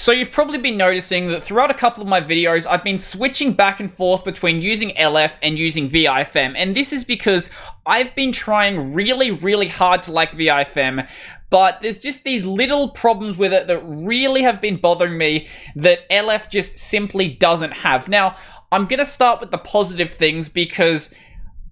So you've probably been noticing that throughout a couple of my videos, I've been switching back and forth between using LF and using Vifm, and this is because I've been trying really hard to like Vifm, but there's just these little problems with it that really have been bothering me that LF just simply doesn't have. Now, I'm going to start with the positive things because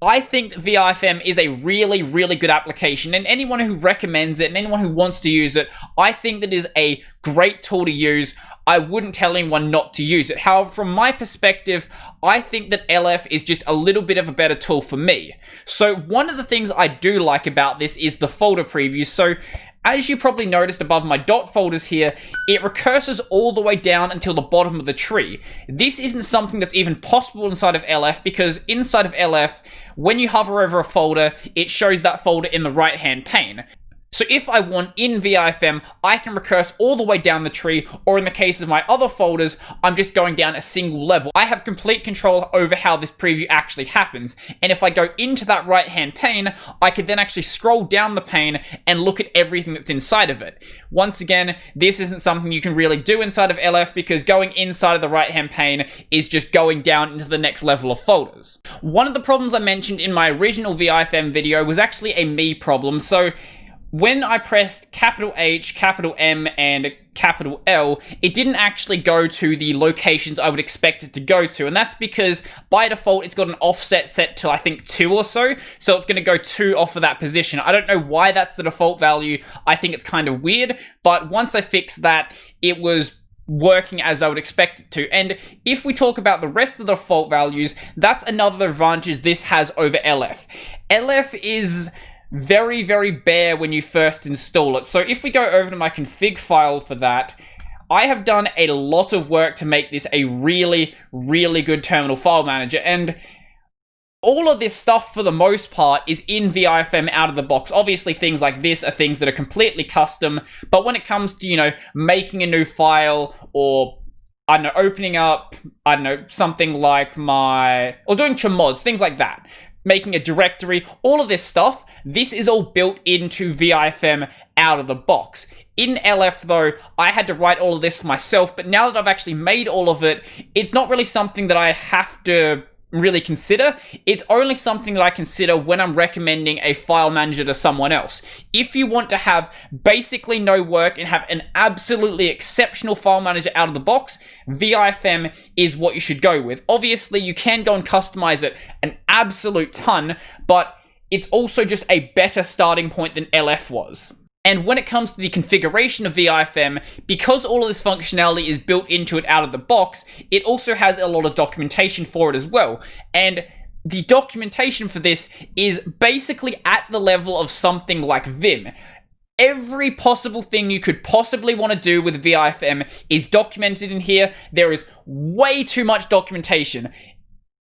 I think that Vifm is a really good application, and anyone who recommends it and anyone who wants to use it, I think that is a great tool to use. I wouldn't tell anyone not to use it. However, from my perspective, I think that LF is just a little bit of a better tool for me. So one of the things I do like about this is the folder preview. So as you probably noticed above my dot folders here, it recurses all the way down until the bottom of the tree. This isn't something that's even possible inside of LF because inside of LF, when you hover over a folder, it shows that folder in the right-hand pane. So if I want in Vifm, I can recurse all the way down the tree, or in the case of my other folders, I'm just going down a single level. I have complete control over how this preview actually happens, and if I go into that right-hand pane, I can then actually scroll down the pane and look at everything that's inside of it. Once again, this isn't something you can really do inside of LF because going inside of the right-hand pane is just going down into the next level of folders. One of the problems I mentioned in my original Vifm video was actually a me problem, so when I pressed capital H, capital M, and capital L, it didn't actually go to the locations I would expect it to go to, and that's because by default it's got an offset set to I think 2 or so it's going to go 2 off of that position. I don't know why that's the default value. I think it's kind of weird, but once I fixed that, it was working as I would expect it to. And if we talk about the rest of the default values, that's another advantage this has over LF. LF is very bare when you first install it. So if we go over to my config file for that, I have done a lot of work to make this a really good terminal file manager, and all of this stuff for the most part is in Vifm out of the box. Obviously things like this are things that are completely custom, but when it comes to, you know, making a new file or I don't know, opening up, I don't know, something like or doing chmods, things like that, making a directory, all of this stuff, this is all built into Vifm out of the box. In LF though, I had to write all of this for myself, but now that I've actually made all of it, it's not really something that I have to really consider. It's only something that I consider when I'm recommending a file manager to someone else. If you want to have basically no work and have an absolutely exceptional file manager out of the box, Vifm is what you should go with. Obviously, you can go and customize it an absolute ton, but it's also just a better starting point than LF was. And when it comes to the configuration of Vifm, because all of this functionality is built into it out of the box, it also has a lot of documentation for it as well. And the documentation for this is basically at the level of something like Vim. Every possible thing you could possibly want to do with Vifm is documented in here. There is way too much documentation.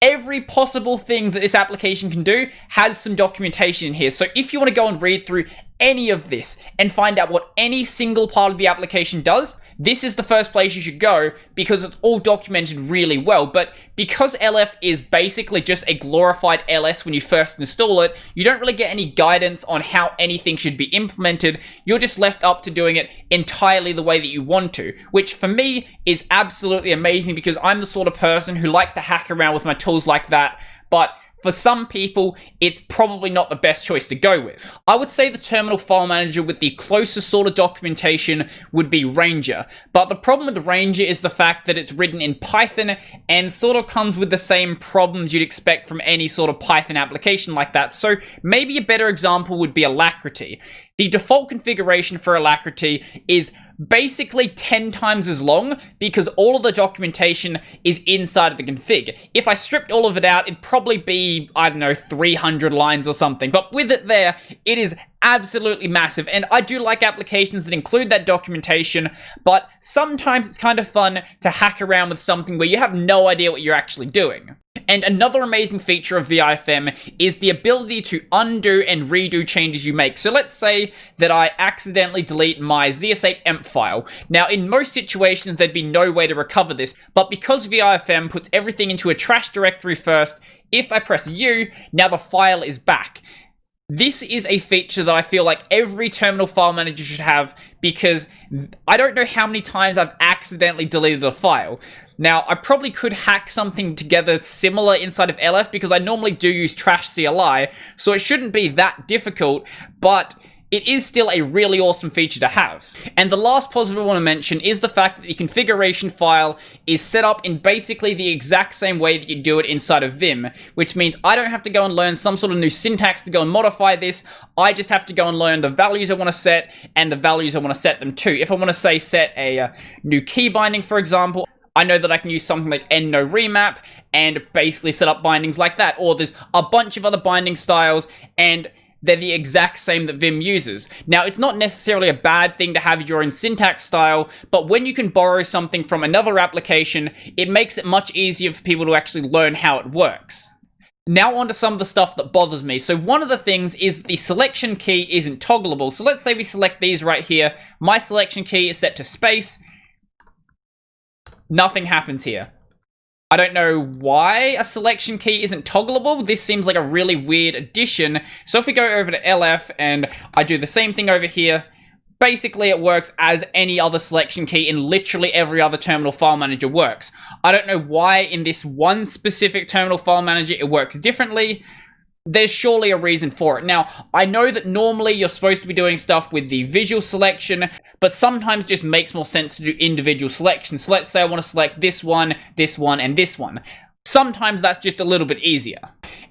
Every possible thing that this application can do has some documentation in here. So if you want to go and read through any of this and find out what any single part of the application does, this is the first place you should go because it's all documented really well. But because LF is basically just a glorified LS when you first install it, you don't really get any guidance on how anything should be implemented. You're just left up to doing it entirely the way that you want to, which for me is absolutely amazing because I'm the sort of person who likes to hack around with my tools like that. But for some people, it's probably not the best choice to go with. I would say the terminal file manager with the closest sort of documentation would be Ranger, but the problem with Ranger is the fact that it's written in Python and sort of comes with the same problems you'd expect from any sort of Python application like that. So maybe a better example would be Alacrity. The default configuration for Alacrity is basically 10 times as long because all of the documentation is inside of the config. If I stripped all of it out, it'd probably be, I don't know, 300 lines or something. But with it there, it is absolutely massive. And I do like applications that include that documentation, but sometimes it's kind of fun to hack around with something where you have no idea what you're actually doing. And another amazing feature of Vifm is the ability to undo and redo changes you make. So let's say that I accidentally delete my zsh-emp file. Now, in most situations, there'd be no way to recover this, but because Vifm puts everything into a trash directory first, if I press U, now the file is back. This is a feature that I feel like every terminal file manager should have, because I don't know how many times I've accidentally deleted a file. Now, I probably could hack something together similar inside of LF, because I normally do use trash CLI, so it shouldn't be that difficult, but it is still a really awesome feature to have. And the last positive I want to mention is the fact that the configuration file is set up in basically the exact same way that you do it inside of Vim, which means I don't have to go and learn some sort of new syntax to go and modify this. I just have to go and learn the values I want to set and the values I want to set them to. If I want to say set a new key binding, for example, I know that I can use something like end no remap and basically set up bindings like that. Or there's a bunch of other binding styles, and they're the exact same that Vim uses. Now, it's not necessarily a bad thing to have your own syntax style, but when you can borrow something from another application, it makes it much easier for people to actually learn how it works. Now onto some of the stuff that bothers me. So one of the things is that the selection key isn't toggleable. So let's say we select these right here. My selection key is set to space. Nothing happens here. I don't know why a selection key isn't toggleable. This seems like a really weird addition. So if we go over to LF and I do the same thing over here, basically it works as any other selection key in literally every other terminal file manager works. I don't know why in this one specific terminal file manager it works differently. There's surely a reason for it. Now, I know that normally you're supposed to be doing stuff with the visual selection, but sometimes it just makes more sense to do individual selections. So let's say I want to select this one, and this one. Sometimes that's just a little bit easier.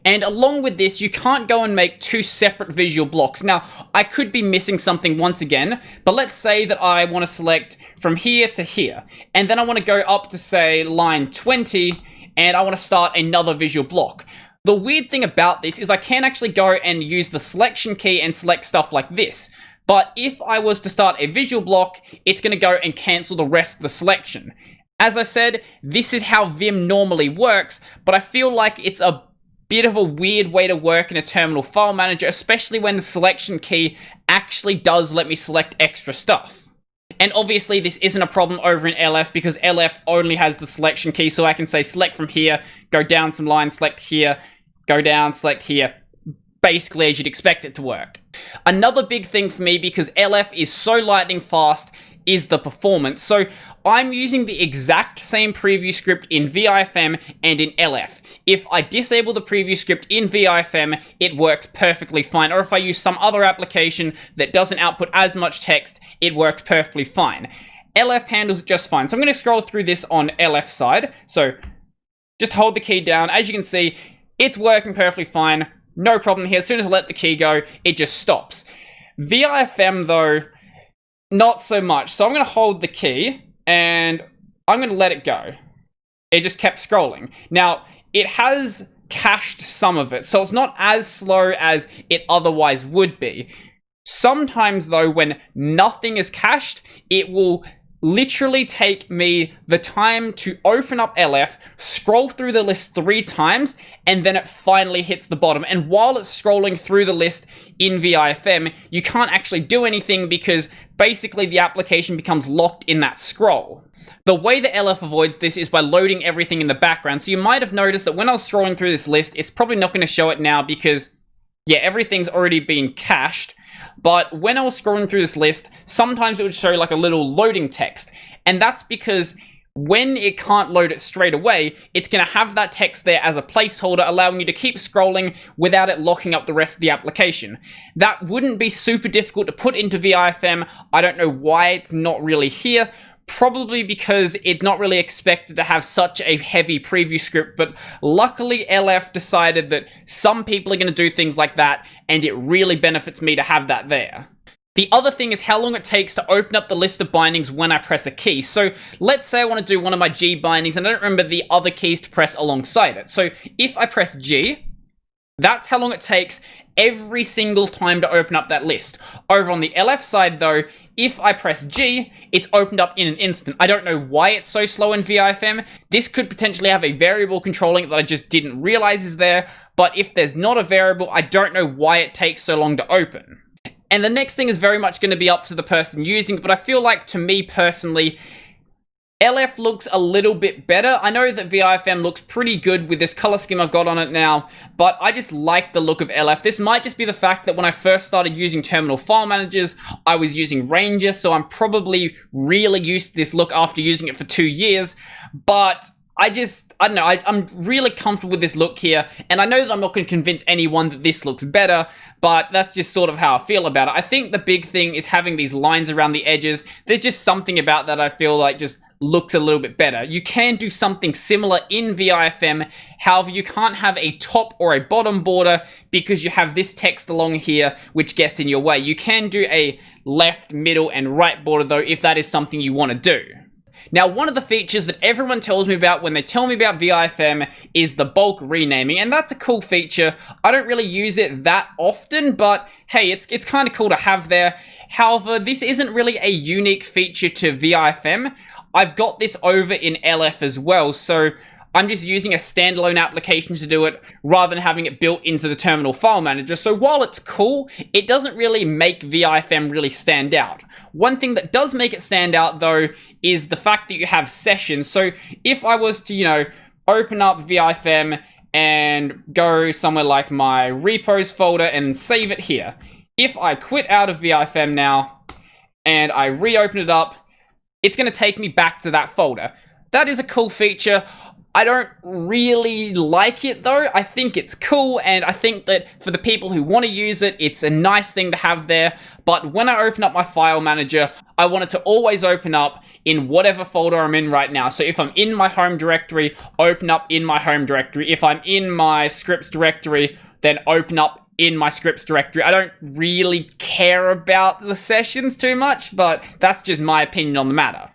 And along with this, you can't go and make two separate visual blocks. Now, I could be missing something once again, but let's say that I want to select from here to here, and then I want to go up to, say, line 20, and I want to start another visual block. The weird thing about this is I can actually go and use the selection key and select stuff like this. But if I was to start a visual block, it's going to go and cancel the rest of the selection. As I said, this is how Vim normally works, but I feel like it's a bit of a weird way to work in a terminal file manager, especially when the selection key actually does let me select extra stuff. And obviously this isn't a problem over in LF, because LF only has the selection key, so I can say select from here, go down some lines, select here, go down, select here, basically as you'd expect it to work. Another big thing for me, because LF is so lightning fast, is the performance. So I'm using the exact same preview script in Vifm and in LF. If I disable the preview script in Vifm, it works perfectly fine. Or if I use some other application that doesn't output as much text, it works perfectly fine. LF handles it just fine. So I'm going to scroll through this on LF side. So just hold the key down. As you can see, it's working perfectly fine. No problem here. As soon as I let the key go, it just stops. Vifm though, not so much. So I'm going to hold the key and I'm going to let it go. It just kept scrolling. Now, it has cached some of it, so it's not as slow as it otherwise would be. Sometimes though, when nothing is cached, it will literally take me the time to open up LF, scroll through the list 3 times, and then it finally hits the bottom. And while it's scrolling through the list in Vifm, you can't actually do anything because basically the application becomes locked in that scroll. The way that LF avoids this is by loading everything in the background. So you might have noticed that when I was scrolling through this list, it's probably not going to show it now because, yeah, everything's already been cached. But when I was scrolling through this list, sometimes it would show like a little loading text. And that's because when it can't load it straight away, it's going to have that text there as a placeholder, allowing you to keep scrolling without it locking up the rest of the application. That wouldn't be super difficult to put into Vifm. I don't know why it's not really here. Probably because it's not really expected to have such a heavy preview script, but luckily LF decided that some people are going to do things like that, and it really benefits me to have that there. The other thing is how long it takes to open up the list of bindings when I press a key. So let's say I want to do one of my G bindings, and I don't remember the other keys to press alongside it. So if I press G, that's how long it takes every single time to open up that list. Over on the LF side though, if I press G, it's opened up in an instant. I don't know why it's so slow in Vifm. This could potentially have a variable controlling it that I just didn't realize is there, but if there's not a variable, I don't know why it takes so long to open. And the next thing is very much going to be up to the person using it, but I feel like, to me personally, LF looks a little bit better. I know that Vifm looks pretty good with this color scheme I've got on it now, but I just like the look of LF. This might just be the fact that when I first started using terminal file managers, I was using Ranger, so I'm probably really used to this look after using it for 2 years, but I don't know, I'm really comfortable with this look here, and I know that I'm not going to convince anyone that this looks better, but that's just sort of how I feel about it. I think the big thing is having these lines around the edges. There's just something about that I feel like just looks a little bit better. You can do something similar in Vifm, however, you can't have a top or a bottom border because you have this text along here which gets in your way. You can do a left, middle, and right border though if that is something you want to do. Now, one of the features that everyone tells me about when they tell me about Vifm is the bulk renaming, and that's a cool feature. I don't really use it that often, but hey, it's kind of cool to have there. However, this isn't really a unique feature to Vifm. I've got this over in LF as well, so I'm just using a standalone application to do it rather than having it built into the terminal file manager. So while it's cool, it doesn't really make Vifm really stand out. One thing that does make it stand out though is the fact that you have sessions. So if I was to, open up Vifm and go somewhere like my Repos folder and save it here. If I quit out of Vifm now and I reopen it up, it's going to take me back to that folder. That is a cool feature. I don't really like it though. I think it's cool, and I think that for the people who want to use it, it's a nice thing to have there. But when I open up my file manager, I want it to always open up in whatever folder I'm in right now. So if I'm in my home directory, open up in my home directory. If I'm in my scripts directory, then open up in my scripts directory. I don't really care about the sessions too much, but that's just my opinion on the matter.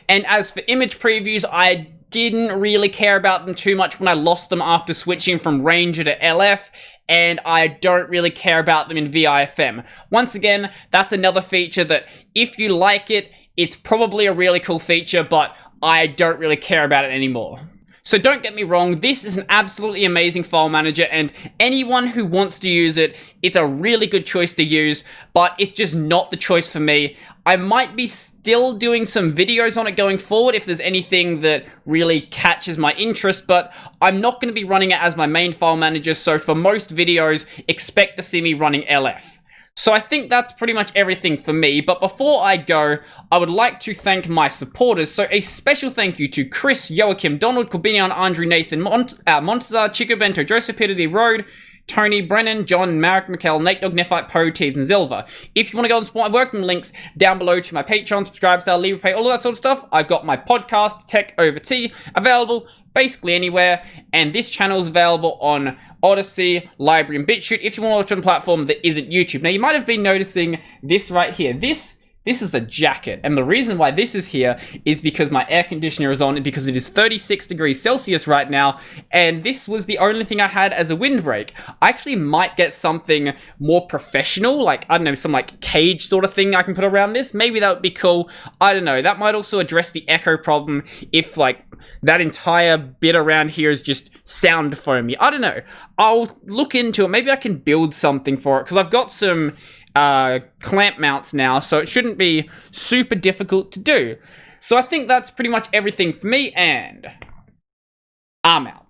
And as for image previews, I didn't really care about them too much when I lost them after switching from Ranger to LF, and I don't really care about them in Vifm. Once again, that's another feature that if you like it, it's probably a really cool feature, but I don't really care about it anymore. So don't get me wrong, this is an absolutely amazing file manager, and anyone who wants to use it, it's a really good choice to use, but it's just not the choice for me. I might be still doing some videos on it going forward if there's anything that really catches my interest, but I'm not going to be running it as my main file manager, so for most videos, expect to see me running LF. So I think that's pretty much everything for me, but before I go, I would like to thank my supporters. So a special thank you to Chris, Joachim, Donald, Corbinian, Andrew, Nathan, Montazar, Chico Bento, Joseph Peter D. Road, Tony, Brennan, John, Marek, Mikkel, Nate Dog, Nephite, Poe, Teeth, and Zilva. If you want to go and support my work, links down below to my Patreon, subscribe, sale, leave, pay, all of that sort of stuff. I've got my podcast, Tech Over Tea, available basically anywhere, and this channel is available on Odyssey, Library, and BitChute if you want to watch on a platform that isn't YouTube. Now, you might have been noticing this right here. This is a jacket, and the reason why this is here is because my air conditioner is on, because it is 36 degrees Celsius right now, and this was the only thing I had as a windbreak. I actually might get something more professional, like, I don't know, some like cage sort of thing I can put around this. Maybe that would be cool. I don't know. That might also address the echo problem if like that entire bit around here is just sound foamy. I don't know. I'll look into it. Maybe I can build something for it, because I've got some clamp mounts now, so it shouldn't be super difficult to do. So I think that's pretty much everything for me, and I'm out.